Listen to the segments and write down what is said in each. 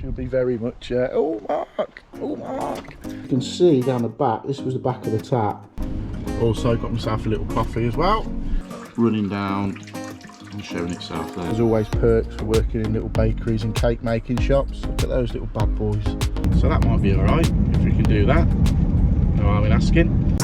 She'll be very much, oh Mark, oh Mark. You can see down the back, this was the back of the tap. Also got myself a little coffee as well. Running down and showing itself there. There's always perks for working in little bakeries and cake making shops. Look at those little bad boys. So that might be alright, if we can do that. No harm in asking.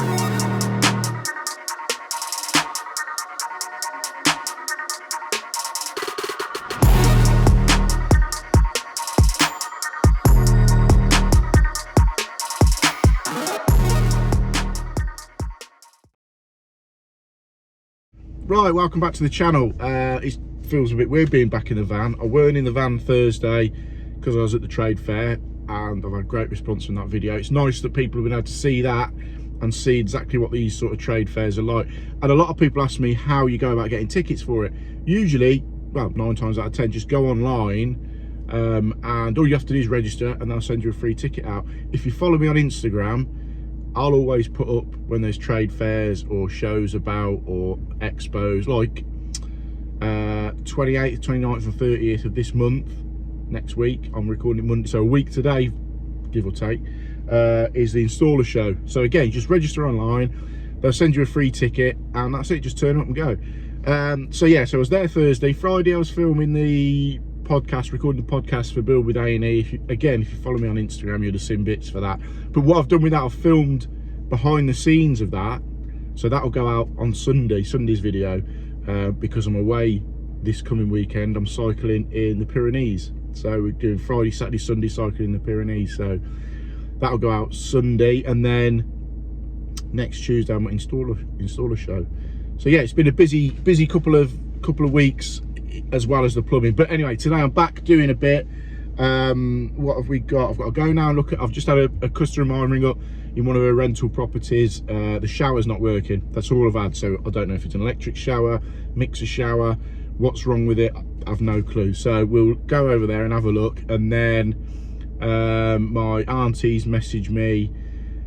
Right, welcome back to the channel. It feels a bit weird being back in the van. I weren't in the van Thursday because I was at the trade fair, and I've had great response from that video. It's nice that people have been able to see that and see exactly what these sort of trade fairs are like. And a lot of people ask me how you go about getting tickets for it. Usually, well, 9 times out of 10, just go online and all you have to do is register and they'll send you a free ticket out. If you follow me on Instagram, I'll always put up when there's trade fairs or shows about or expos, like 28th, 29th and 30th of this month, next week. I'm recording it Monday, so a week today, give or take, is the installer show. So again, just register online, they'll send you a free ticket and that's it, just turn up and go. So yeah, so I was there Thursday. Friday I was filming the podcast, recording the podcast for Build with A&E. Again, if you follow me on Instagram, you'd have seen bits for that. But what I've done with that, I've filmed behind the scenes of that, so that'll go out on Sunday's video, because I'm away this coming weekend. I'm cycling in the Pyrenees, so we're doing Friday, Saturday, Sunday cycling in the Pyrenees, so that'll go out Sunday, and then next Tuesday I'm at installer show. So yeah, it's been a busy couple of weeks, as well as the plumbing. But anyway, today I'm back doing a bit. What have we got? I've got to go now and look at, I've just had a customer of mine ring up in one of her rental properties. The shower's not working, that's all I've had, so I don't know if it's an electric shower, mixer shower, what's wrong with it, I've no clue. So we'll go over there and have a look. And then my aunties messaged me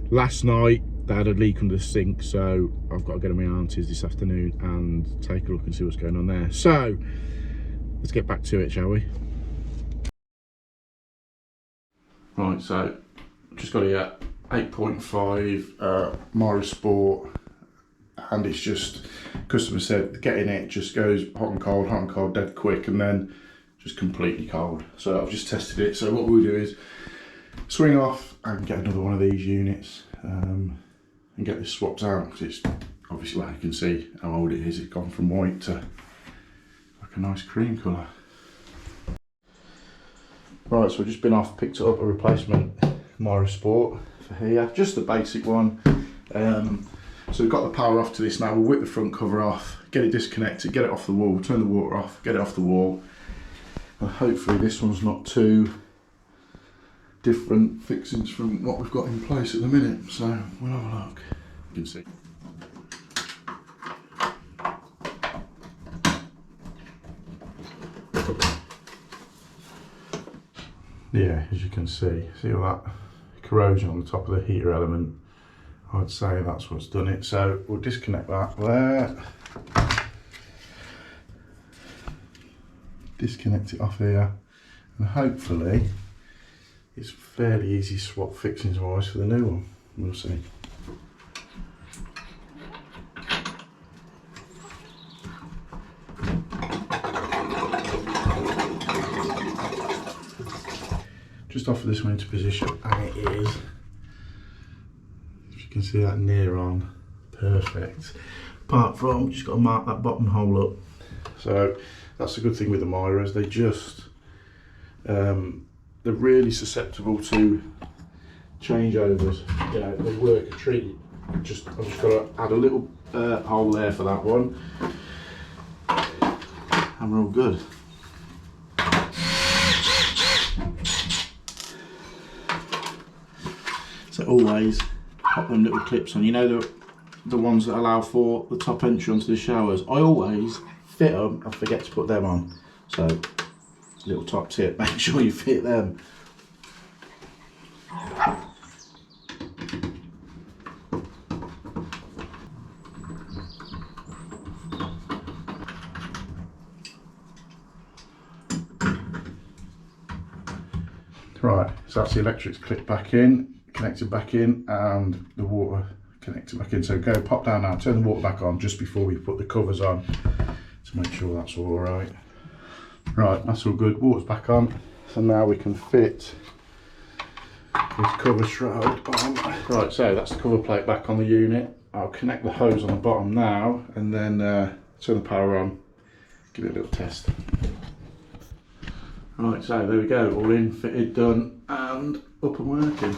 last night. They had a leak under the sink, so I've got to go to my aunties this afternoon and take a look and see what's going on there. So let's get back to it, shall we? Right, so just got here 8.5 Mara Sport, and it's just, customer said getting it just goes hot and cold, dead quick, and then just completely cold. So I've just tested it. So what we'll do is swing off and get another one of these units and get this swapped out, because it's obviously, like you can see how old it is, it's gone from white to like a nice cream colour. Right, so I've just been off, picked up a replacement Mara Sport for here, just the basic one. So we've got the power off to this now. We'll whip the front cover off, get it disconnected, get it off the wall, turn the water off, get it off the wall, and hopefully this one's not too different fixings from what we've got in place at the minute. So we'll have a look. You can see. Yeah, as you can see all that corrosion on the top of the heater element. I'd say that's what's done it. So we'll disconnect that there. Disconnect it off here, and hopefully it's fairly easy swap fixings wise for the new one. We'll see. Just offer this one into position, and it is, if you can see that near on, perfect. Apart from, just got to mark that bottom hole up. So that's the good thing with the Miras, they just, they're really susceptible to changeovers. You know, they work a treat. I've just got to add a little hole there for that one, and we're all good. So always pop them little clips on. You know the ones that allow for the top entry onto the showers. I always fit them and forget to put them on. So little top tip, make sure you fit them. Right, so that's the electrics clipped back in, connected back in, and the water connected back in. So go pop down now, turn the water back on just before we put the covers on to make sure that's all right. Right, that's all good, water's back on. So now we can fit this cover shroud on. Right, so that's the cover plate back on the unit. I'll connect the hose on the bottom now and then turn the power on, give it a little test. Right, so there we go, all in, fitted, done, and up and working.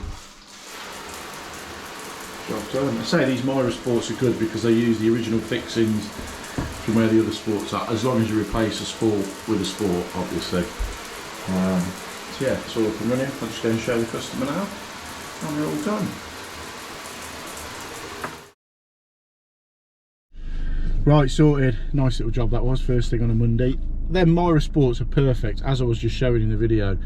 Job done. I say these Myra Sports are good because they use the original fixings from where the other sports are, as long as you replace a sport with a sport, obviously. So yeah, it's all up and running. I'll just go and show the customer now, and we're all done. Right, sorted. Nice little job that was, first thing on a Monday. Them Myra Sports are perfect, as I was just showing in the video.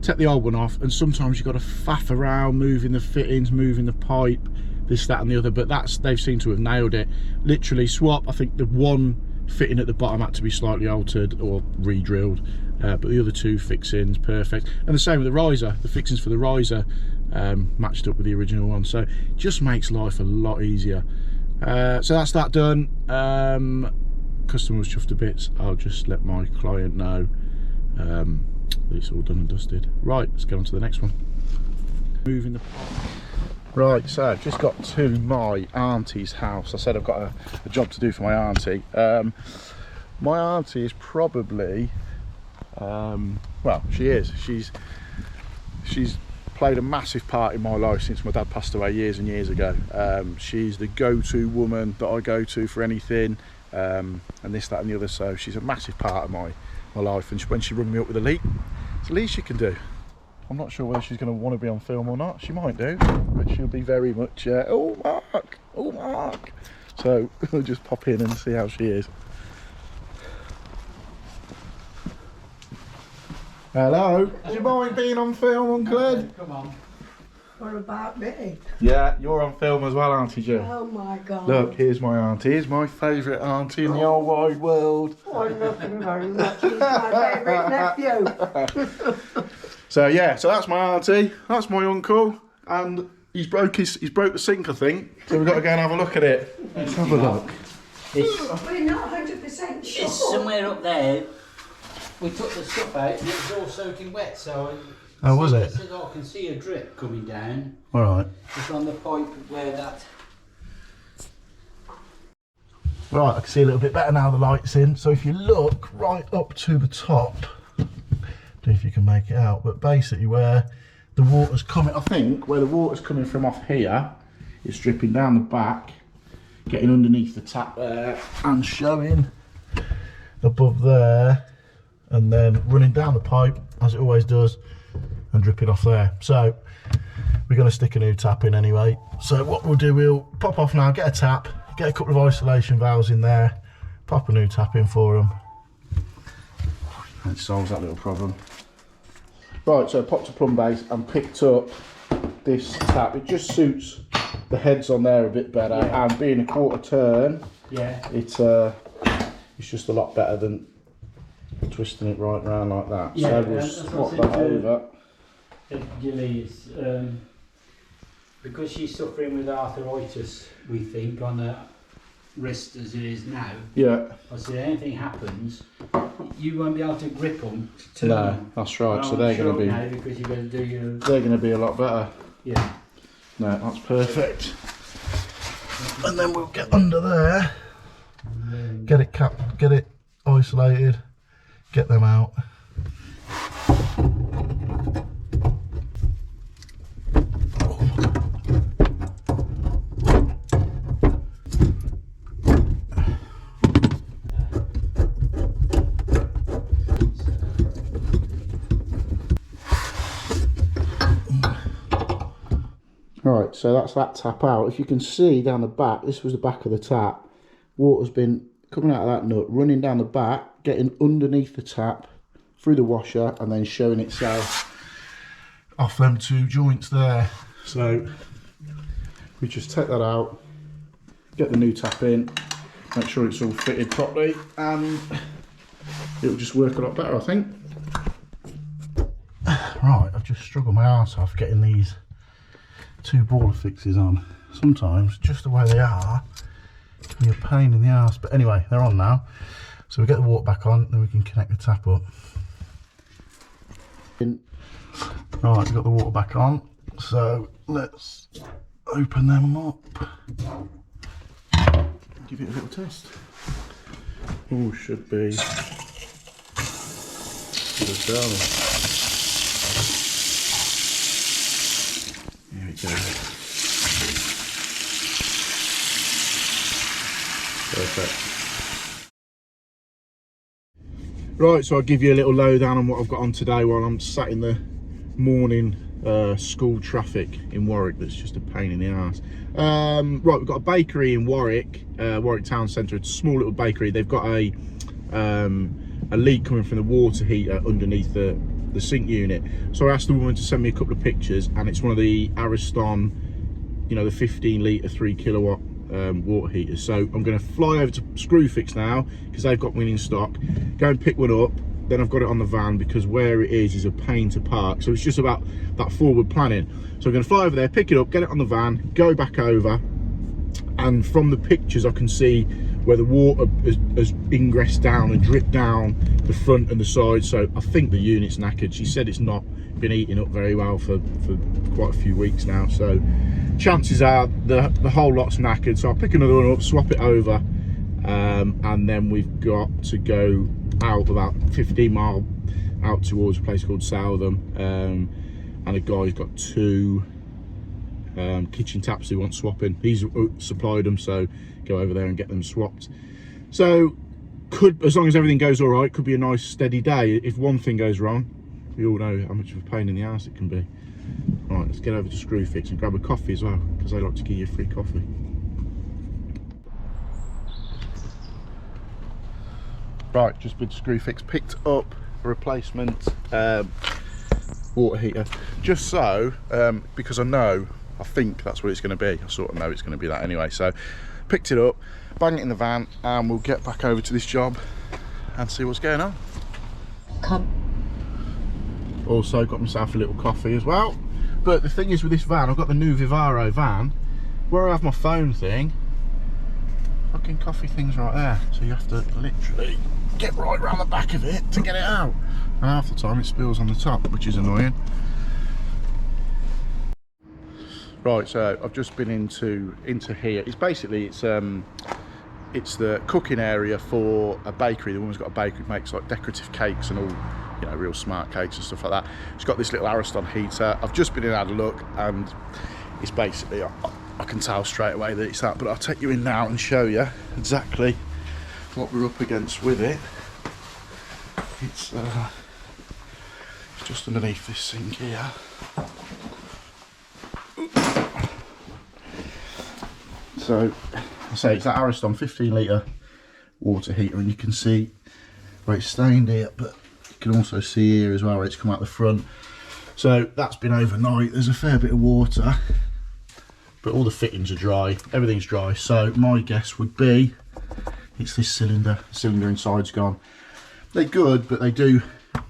Take the old one off, and sometimes you've got to faff around, moving the fittings, moving the pipe, this, that and the other, but they've seemed to have nailed it. Literally swap, I think the one fitting at the bottom had to be slightly altered or re-drilled, but the other two fixings, perfect. And the same with the riser, the fixings for the riser matched up with the original one, so it just makes life a lot easier. So that's that done. Customer was chuffed to bits. I'll just let my client know that it's all done and dusted. Right, let's get on to the next one. Moving the right, so I've just got to my auntie's house. I said I've got a job to do for my auntie. My auntie is probably well, she is. She's played a massive part in my life since my dad passed away years and years ago. She's the go-to woman that I go to for anything, and this, that and the other, so she's a massive part of my life, and when she rung me up with a leak, it's the least she can do. I'm not sure whether she's going to want to be on film or not. She might do, but she'll be very much oh Mark, oh Mark. So we'll just pop in and see how she is. Hello, do you mind being on film, Uncle Ed? Come on. What about me? Yeah, you're on film as well, Auntie Jill. Oh my God. Look, here's my auntie. Here's my favourite auntie in the whole wide world. Oh, I love him very much. He's my favourite nephew. So yeah, so that's my auntie. That's my uncle, and he's broke the sink, I think. So we've got to go and have a look at it. Let's have a look. We're not 100% sure. It's somewhere up there. We took the stuff out and it was all soaking wet, so Oh, was it? I said, oh, I can see a drip coming down. All right. It's on the pipe where that. Right, I can see a little bit better now the light's in. So if you look right up to the top, don't know if you can make it out, but basically where the water's coming, I think where the water's coming from off here, it's dripping down the back, getting underneath the tap there, and showing above there, and then running down the pipe as it always does, and dripping off there. So we're going to stick a new tap in anyway. So what we'll do, we'll pop off now, get a tap, get a couple of isolation valves in there, pop a new tap in for them. It solves that little problem. Right, so I popped a plumb base and picked up this tap. It just suits the heads on there a bit better, and being a quarter turn, it's just a lot better than twisting it right round like that. So we'll swap that over. Gilly's, because she's suffering with arthritis, we think, on her wrist as it is now. Yeah. I said, anything happens, you won't be able to grip them to turn No, them. that's right. Well, so they're going to be. Now because you're going to do your. They're going to be a lot better. Yeah. No, that's perfect. And then we'll get under there, get it capped, get it isolated, get them out. Right, so that's that tap out. If you can see down the back, this was the back of the tap. Water's been coming out of that nut, running down the back, getting underneath the tap, through the washer, and then showing itself off them two joints there. So we just take that out, get the new tap in, make sure it's all fitted properly, and it'll just work a lot better, I think. Right, I've just struggled my arse off getting these 2 baller fixes on. Sometimes, just the way they are, it can be a pain in the arse. But anyway, they're on now. So we get the water back on, then we can connect the tap up. Right, we've got the water back on. So let's open them up. Give it a little test. Oh, should be good darling. Here we go. Perfect. Right, so I'll give you a little lowdown on what I've got on today while I'm sat in the morning school traffic in Warwick. That's just a pain in the arse. Right, we've got a bakery in Warwick, Warwick Town Centre. It's a small little bakery. They've got a leak coming from the water heater underneath the sink unit. So I asked the woman to send me a couple of pictures, and it's one of the Ariston, you know, the 15 litre 3 kilowatt water heaters. So I'm going to fly over to Screwfix now because they've got one in stock, go and pick one up. Then I've got it on the van because where it is a pain to park. So it's just about that forward planning. So I'm going to fly over there, pick it up, get it on the van, go back over, and from the pictures I can see where the water has ingressed down and dripped down the front and the side. So I think the unit's knackered. She said it's not been eating up very well for quite a few weeks now. So chances are the whole lot's knackered. So I'll pick another one up, swap it over, and then we've got to go out about 15 mile out towards a place called Southam, and a guy's got 2 kitchen taps he wants swapping. He's supplied them, so go over there and get them swapped. So could, as long as everything goes all right, could be a nice steady day. If one thing goes wrong, we all know how much of a pain in the arse it can be. Right, let's get over to Screwfix and grab a coffee as well, because they like to give you free coffee. Right, just been to Screwfix, picked up a replacement water heater, just so, because I think that's what it's going to be. I sort of know it's going to be that anyway. So picked it up, bang it in the van, and we'll get back over to this job and see what's going on. Come. Also got myself a little coffee as well. But the thing is with this van, I've got the new Vivaro van, where I have my phone thing, fucking coffee thing's right there. So you have to literally get right around the back of it to get it out. And half the time it spills on the top, which is annoying. Right, so I've just been into here. It's basically, it's the cooking area for a bakery. The woman's got a bakery, makes like decorative cakes and all, you know, real smart cakes and stuff like that. She's got this little Ariston heater. I've just been in and had a look, and it's basically, I can tell straight away that it's that, but I'll take you in now and show you exactly what we're up against with it. It's just underneath this sink here. So I say it's that Ariston 15 litre water heater, and you can see where it's stained here, but you can also see here as well where it's come out the front. So that's been overnight. There's a fair bit of water, but all the fittings are dry, everything's dry. So my guess would be it's this cylinder. The cylinder inside's gone. They're good, but they do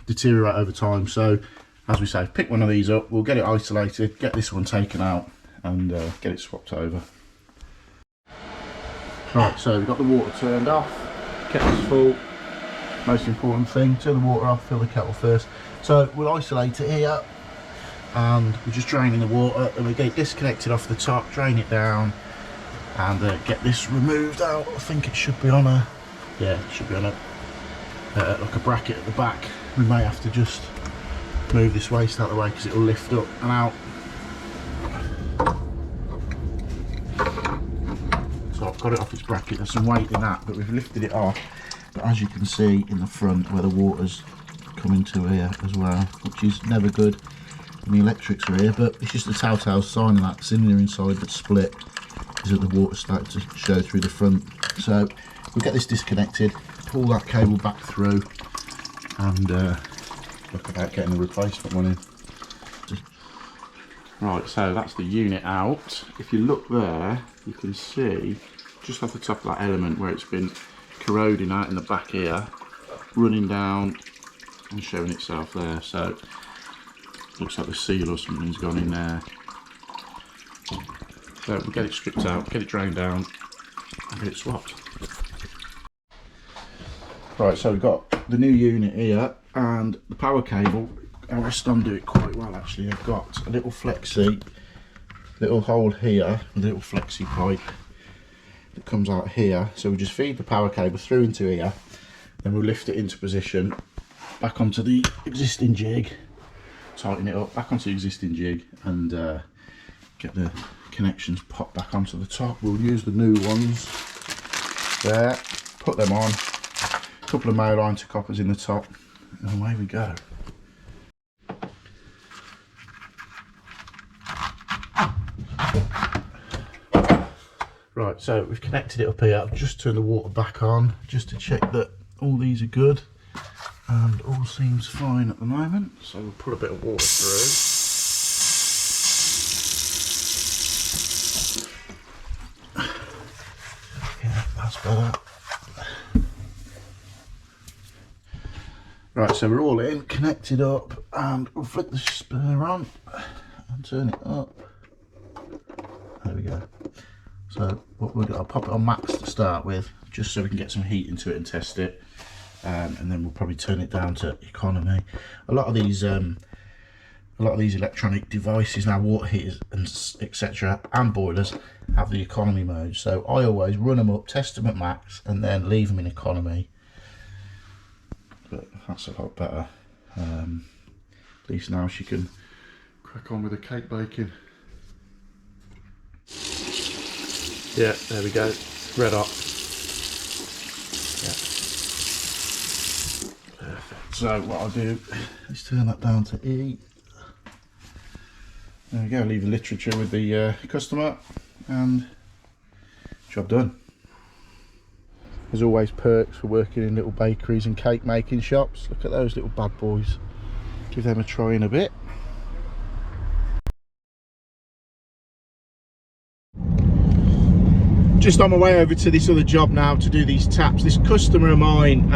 deteriorate over time. So as we say, pick one of these up, we'll get it isolated, get this one taken out, and get it swapped over. Right, so we've got the water turned off, kettle's full. Most important thing, turn the water off, fill the kettle first. So we'll isolate it here, and we're just draining the water, and we get it disconnected off the top, drain it down, and get this removed out. I think it should be on a, yeah, it should be on a like a bracket at the back. We may have to just move this waste out of the way because it will lift up and out. So I've got it off its bracket. There's some weight in that, but we've lifted it off. But as you can see in the front where the water's coming to here as well, which is never good when the electrics are here, but it's just a telltale sign of that cylinder inside that's split, is that the water's started to show through the front. So we'll get this disconnected, pull that cable back through, and look about getting a replacement one in. Right, so that's the unit out. If you look there, you can see just off the top of that element where it's been corroding out in the back here, running down and showing itself there. So Looks like the seal or something's gone in there. So we'll get it stripped out, get it drained down, and get it swapped. Right, so we've got the new unit here and the power cable. Ariston do it quite well actually. They've got a little flexi, little hole here, a little flexi pipe that comes out here. So we just feed the power cable through into here, then we'll lift it into position, back onto the existing jig, tighten it up, back onto the existing jig, and get the connections popped back onto the top. We'll use the new ones there, put them on, a couple of male intercoppers in the top, and away we go. Right, so we've connected it up here. I've just turned the water back on just to check that all these are good, and all seems fine at the moment. So we'll put a bit of water through. Yeah, that's better. Right, so we're all in, connected up, and we'll flick the spur on and turn it up. There we go. So what we'll do, I'll pop it on max to start with, just so we can get some heat into it and test it, and then we'll probably turn it down to economy. A lot of these electronic devices now, water heaters and etc. and boilers, have the economy mode. So I always run them up, test them at max, and then leave them in economy. But that's a lot better. At least now she can crack on with the cake baking. Yeah, there we go. Red hot. Yeah. Perfect. So what I'll do is turn that down to E. There we go. Leave the literature with the customer, and job done. There's always perks for working in little bakeries and cake making shops. Look at those little bad boys. Give them a try in a bit. Just on my way over to this other job now to do these taps. This customer of mine,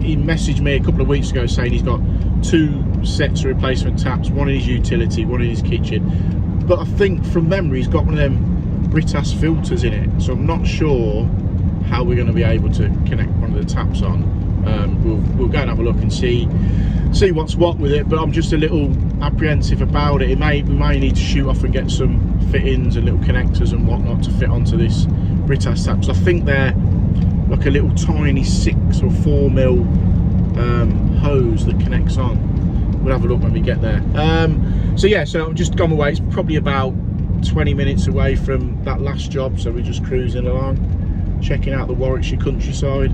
he messaged me a couple of weeks ago saying he's got 2 sets of replacement taps, one in his utility, one in his kitchen. But I think from memory he's got one of them Britas filters in it, so I'm not sure how we're going to be able to connect one of the taps on. We'll go and have a look and see what's what with it, but I'm just a little apprehensive about it. We may need to shoot off and get some fittings and little connectors and whatnot to fit onto this Britas tap. So I think they're like a little tiny 6 or 4 mil hose that connects on. We'll have a look when we get there. So yeah, so I'm just gone away. It's probably about 20 minutes away from that last job, so we're just cruising along, checking out the Warwickshire countryside.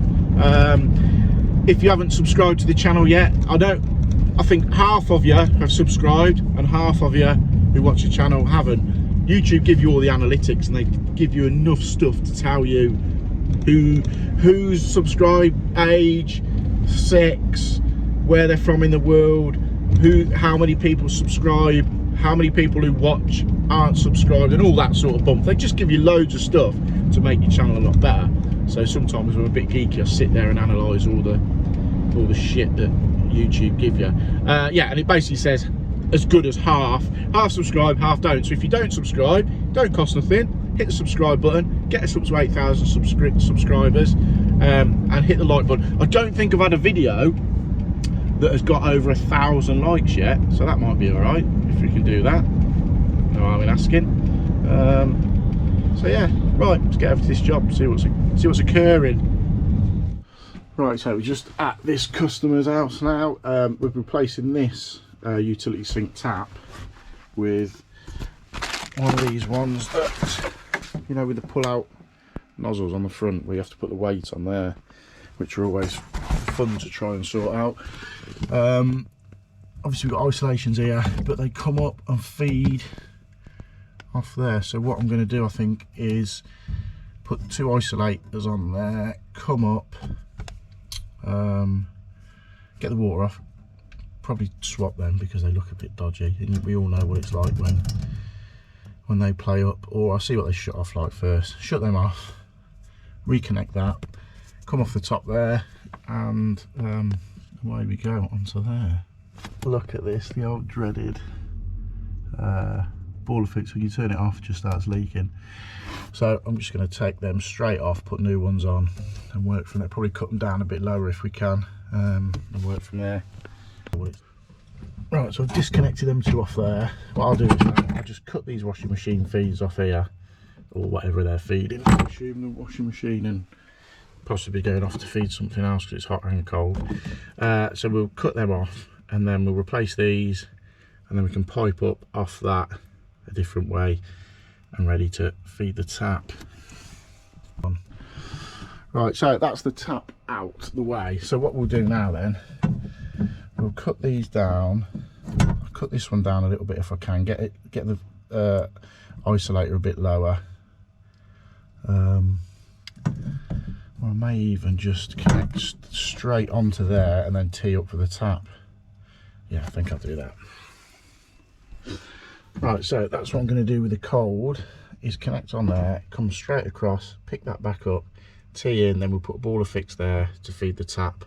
If you haven't subscribed to the channel yet, I think half of you have subscribed and half of you who watch the channel haven't. YouTube give you all the analytics and they give you enough stuff to tell you who's subscribed, age, sex, where they're from in the world, how many people subscribe, how many people who watch aren't subscribed, and all that sort of bump. They just give you loads of stuff to make your channel a lot better. So sometimes I'm a bit geeky, I sit there and analyse all the shit that YouTube give you. Yeah, and it basically says as good as half subscribe, half don't. So if you don't subscribe, don't cost nothing, hit the subscribe button, get us up to 8,000 subscribers, and hit the like button. I don't think I've had a video that has got over 1,000 likes yet, so that might be all right if we can do that. No harm in asking. So yeah, right, let's get over to this job, see what's occurring. Right, so we're just at this customer's house now. We're replacing this utility sink tap with one of these ones that, you know, with the pull-out nozzles on the front, where you have to put the weight on there, which are always fun to try and sort out. Obviously we've got isolations here, but they come up and feed off there. So what I'm going to do, I think, is put 2 isolators on there, come up, get the water off, probably swap them because they look a bit dodgy, and we all know what it's like when they play up. Or I'll see what they shut off like first, shut them off, reconnect that, come off the top there, and away we go onto there. Look at this, the old dreaded boiler fix. When you turn it off, it just starts leaking. So I'm just going to take them straight off, put new ones on, and work from there. Probably cut them down a bit lower if we can, and work from there. Right, so I've disconnected them two off there. What I'll do is I'll just cut these washing machine feeds off here, or whatever they're feeding. I assume the washing machine, and possibly going off to feed something else because it's hot and cold. So we'll cut them off, and then we'll replace these, and then we can pipe up off that a different way and ready to feed the tap. Right, so that's the tap out the way. So what we'll do now then, we'll cut these down. I'll cut this one down a little bit if I can, get the isolator a bit lower. Or I may even just connect straight onto there and then tee up for the tap. Yeah, I think I'll do that. Right, so that's what I'm going to do with the cold, is connect on there, come straight across, pick that back up, tee in, then we'll put a boiler fix there to feed the tap,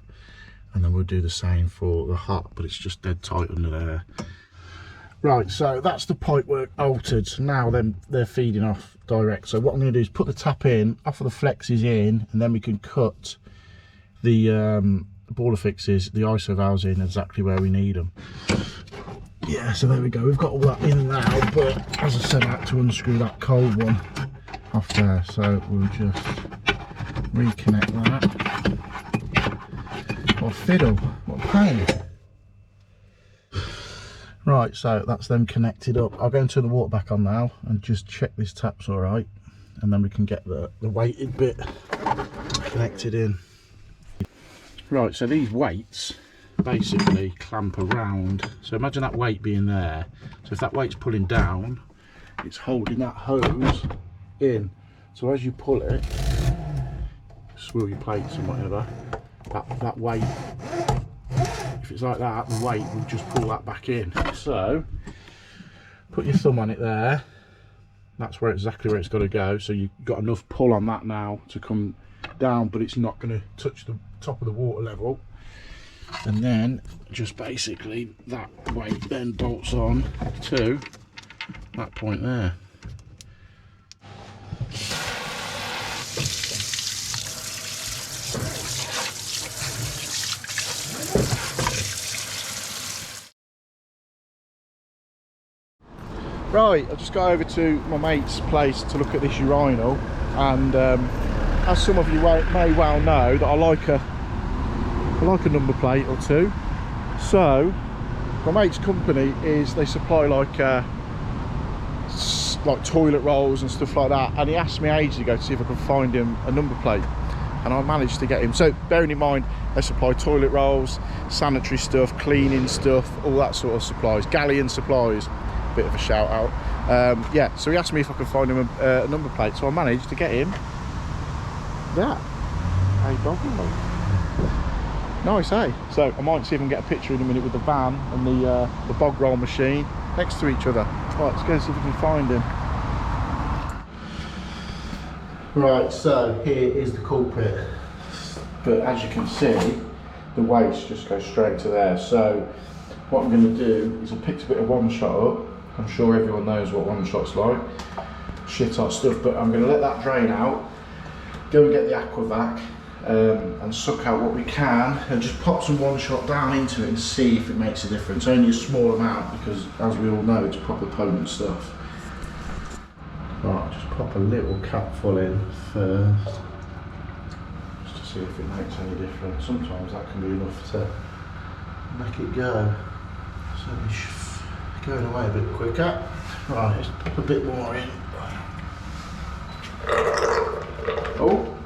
and then we'll do the same for the hot, but it's just dead tight under there. Right, so that's the pipe work altered. So now then they're feeding off direct. So what I'm going to do is put the tap in, offer the flexes in, and then we can cut the boiler fixes, the ISO valves in exactly where we need them. Yeah, so there we go. We've got all that in now, but as I said, I had to unscrew that cold one off there. So we'll just reconnect that. What fiddle, what pain. Right, so that's them connected up. I'll go and turn the water back on now and just check this tap's all right, and then we can get the weighted bit connected in. Right, so these weights basically clamp around. So imagine that weight being there. So if that weight's pulling down, it's holding that hose in. So as you pull it, swirl your plates and whatever, that weight, if it's like that, the weight will just pull that back in. So put your thumb on it there. That's exactly where it's got to go. So you've got enough pull on that now to come down, but it's not going to touch the top of the water level. And then just basically that weight then bolts on to that point there. Right, I just got over to my mate's place to look at this urinal, and as some of you may well know, that I like a number plate or two. So my mate's company they supply like toilet rolls and stuff like that, and he asked me ages ago to see if I could find him a number plate, and I managed to get him. So bearing in mind, they supply toilet rolls, sanitary stuff, cleaning stuff, all that sort of supplies, galleon supplies. Bit of a shout out. Yeah, so he asked me if I could find him a number plate, so I managed to get him that. Hey, doggy. Nice, eh? So I might see if I can get a picture in a minute with the van and the bog roll machine next to each other. Right, let's go and see if we can find him. Right, so here is the culprit, but as you can see, the weights just go straight to there. So what I'm going to do is I picked a bit of one shot up. I'm sure everyone knows what one shot's like, shit hot stuff, but I'm going to let that drain out, go and get the aquavac, and suck out what we can, and just pop some one shot down into it and see if it makes a difference. Only a small amount, because as we all know, it's proper potent stuff. Right, just pop a little capful in first, just to see if it makes any difference. Sometimes that can be enough to make it go. So it's going away a bit quicker. Right, let's pop a bit more in. Oh,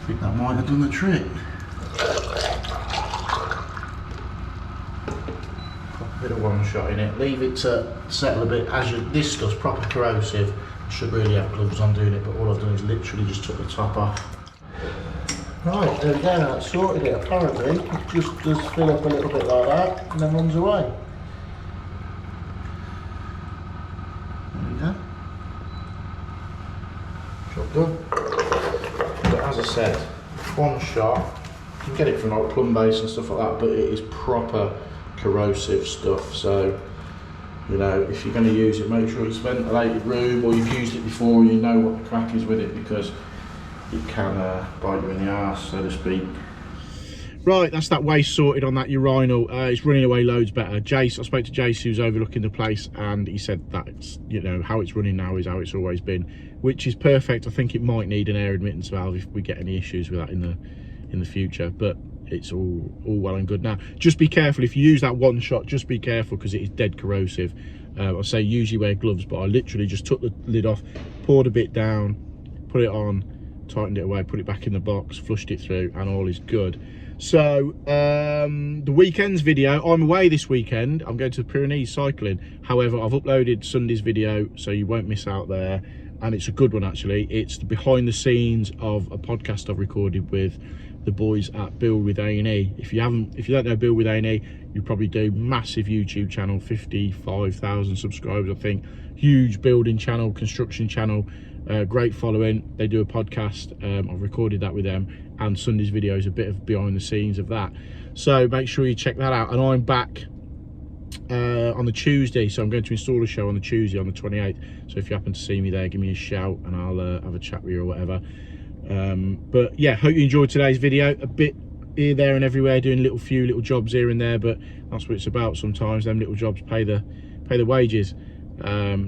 I think that might have done the trick. Pop a bit of one shot in it, leave it to settle a bit. This stuff's proper corrosive. I should really have gloves on doing it, but all I've done is literally just took the top off. Right, there we go, that's sorted it. Apparently, it just does fill up a little bit like that and then runs away. There we go. Job done. But as I said, one shot can get it from like plumb base and stuff like that, but it is proper corrosive stuff. So, you know, if you're going to use it, make sure it's ventilated room, or you've used it before and you know what the crack is with it, because it can bite you in the arse, so to speak. Right, that's that waste sorted on that urinal. It's running away loads better. Jace, I spoke to Jace, who's overlooking the place, and he said that it's, you know, how it's running now is how it's always been, which is perfect. I think it might need an air admittance valve if we get any issues with that in the future, but it's all well and good now. Just be careful if you use that one shot. Just be careful, because it is dead corrosive. I say usually wear gloves, but I literally just took the lid off, poured a bit down, put it on, tightened it away, put it back in the box, flushed it through, and all is good. So the weekend's video, I'm away this weekend. I'm going to the Pyrenees cycling. However, I've uploaded Sunday's video, so you won't miss out there, and it's a good one actually. It's the behind the scenes of a podcast I've recorded with the boys at Build with A&E. If you don't know Build with A&E, you probably do. Massive YouTube channel, 55,000 subscribers I think. Huge building channel, construction channel, great following. They do a podcast. I've recorded that with them, and Sunday's video is a bit of behind the scenes of that, so make sure you check that out. And I'm back on the Tuesday, so I'm going to install a show on the Tuesday on the 28th, so if you happen to see me there, give me a shout and I'll have a chat with you or whatever. But yeah, hope you enjoyed today's video. A bit here, there and everywhere, doing few little jobs here and there, but that's what it's about. Sometimes them little jobs pay the wages.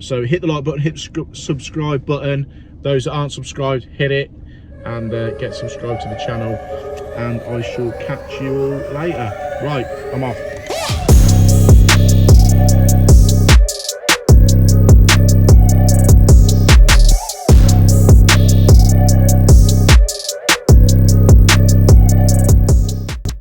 So hit the like button, hit the subscribe button. Those that aren't subscribed, hit it, and get subscribed to the channel, and I shall catch you all later. Right, I'm off.